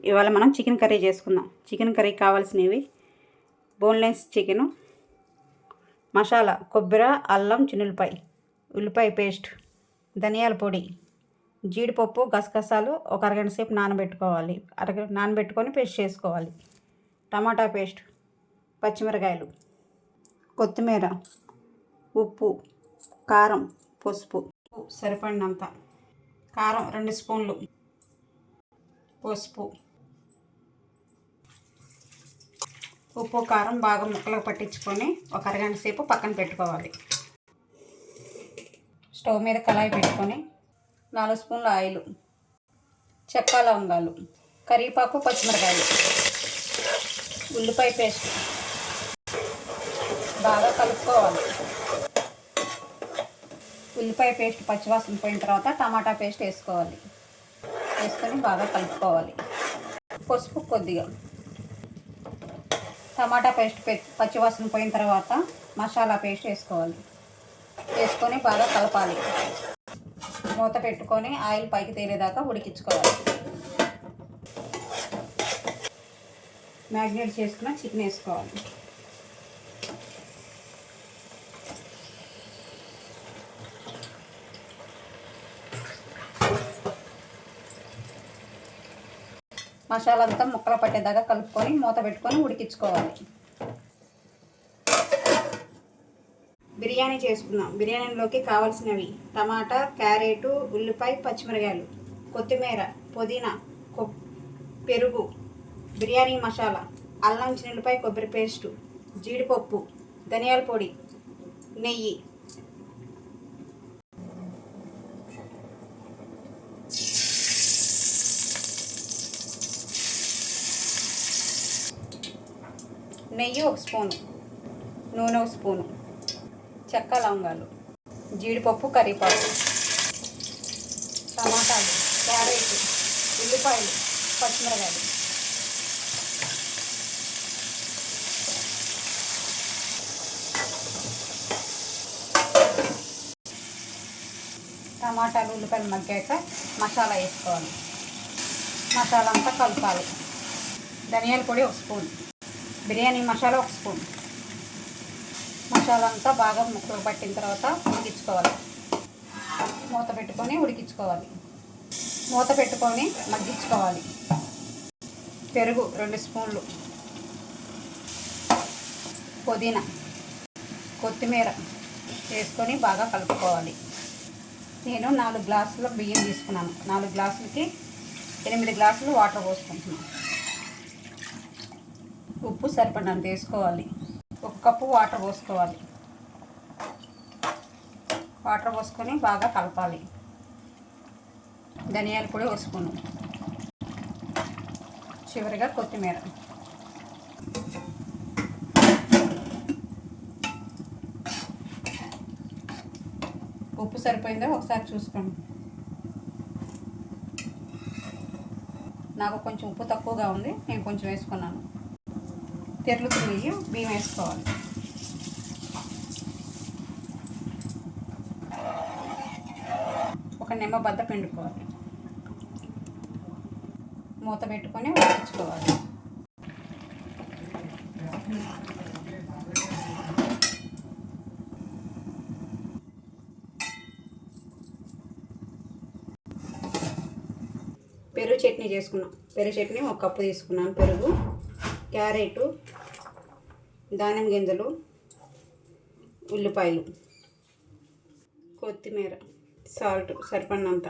ఇవాళ మనం chicken curry చేసుకుందాం. చికెన్ కర్రీ కావాల్సినవి బోన్లెస్ చికెను, మసాలా కొబ్బరి, అల్లం, చిన్నులపాయ, ఉల్లిపాయ పేస్ట్, ధనియాల పొడి, జీడిపప్పు, గసగసాలు ఒక అరగంట సేపు నానబెట్టుకోవాలి. నానబెట్టుకొని పేస్ట్ చేసుకోవాలి. టమాటా పేస్ట్, పచ్చిమిరకాయలు, కొత్తిమీర, ఉప్పు, కారం, పసుపు సరిపడినంత, కారం 2 స్పూన్లు, పసుపు, ఉప్పు కారం బాగా ముక్కలకు పట్టించుకొని ఒక అరగంట సేపు పక్కన పెట్టుకోవాలి. స్టవ్ మీద కళాయి పెట్టుకొని 4 స్పూన్ల ఆయిల్, చెక్క, లవంగాలు, కరివేపాకు, పచ్చిమిరకాయలు, ఉల్లిపాయ పేస్ట్ బాగా కలుపుకోవాలి. ఉల్లిపాయ పేస్ట్ పచ్చివాసన పోయిన తర్వాత టమాటా పేస్ట్ వేసుకోవాలి. వేసుకొని బాగా కలుపుకోవాలి. పసుపు కొద్దిగా, టమాటా పేస్ట్ పచ్చివాసన పోయిన తర్వాత మసాలా పేస్ట్ వేసుకోవాలి. వేసుకొని బాగా కలపాలి. మూత పెట్టుకొని ఆయిల్ పైకి తేలేదాకా ఉడికించుకోవాలి. మ్యారినేట్ చేసుకున్న చికెన్ వేసుకోవాలి. మసాలా అంతా ముక్కలు పట్టేదాకా కలుపుకొని మూత పెట్టుకొని ఉడికించుకోవాలి. బిర్యానీ చేసుకుందాం. బిర్యానీలోకి కావాల్సినవి టమాటా, క్యారెట్, ఉల్లిపాయ, పచ్చిమిరకాయలు, కొత్తిమీర, పుదీనా, పెరుగు, బిర్యానీ మసాలా, అల్లం, చిన్నులపాయ, కొబ్బరి పేస్టు, జీడిపప్పు, ధనియాల పొడి, నెయ్యి. నెయ్యి 1 స్పూను, నూనె 1 స్పూను, చెక్క, లవంగాలు, జీడిపప్పు, కరివేపాకు, టమాటాలు, క్యారెట్, ఉల్లిపాయలు, పచ్చిమిరకాయలు, టమాటాలు, ఉల్లిపాయలు మగ్గాక మసాలా వేసుకోవాలి. మసాలా అంతా కలపాలి. ధనియాల పొడి 1 స్పూన్, బిర్యానీ మసాలా 1 స్పూన్. మసాలా అంతా బాగా ముక్కలు పట్టిన తర్వాత ఉడికించుకోవాలి. మూత పెట్టుకొని ఉడికించుకోవాలి. మూత పెట్టుకొని మగ్గించుకోవాలి. పెరుగు 2 స్పూన్లు, పుదీనా, కొత్తిమీర వేసుకొని బాగా కలుపుకోవాలి. నేను 4 గ్లాసుల బియ్యం తీసుకున్నాను. 4 గ్లాసులకి 8 గ్లాసులు వాటర్ పోసుకుంటున్నాను. ఉప్పు సరిపడినంత వేసుకోవాలి. 1 కప్పు వాటర్ పోసుకోవాలి. వాటర్ పోసుకొని బాగా కలపాలి. ధనియాల పొడి 1 స్పూను, చివరిగా కొత్తిమీర. ఉప్పు సరిపోయిందో ఒకసారి చూసుకోండి. నాకు కొంచెం ఉప్పు తక్కువగా ఉంది, నేను కొంచెం వేసుకున్నాను. తెరులుతున్న బియ్యం వేసుకోవాలి. ఒక నిమ్మబద్ద పిండుకోవాలి. మూత పెట్టుకొని ఉడికించుకోవాలి. పెరుగు చట్నీ చేసుకున్నాం. పెరుగు చట్నీ 1 కప్పు తీసుకున్నాను. పెరుగు, క్యారెట్, దానిమ్మ గింజలు, ఉల్లిపాయలు, కొత్తిమీర, సాల్ట్ సరిపడినంత.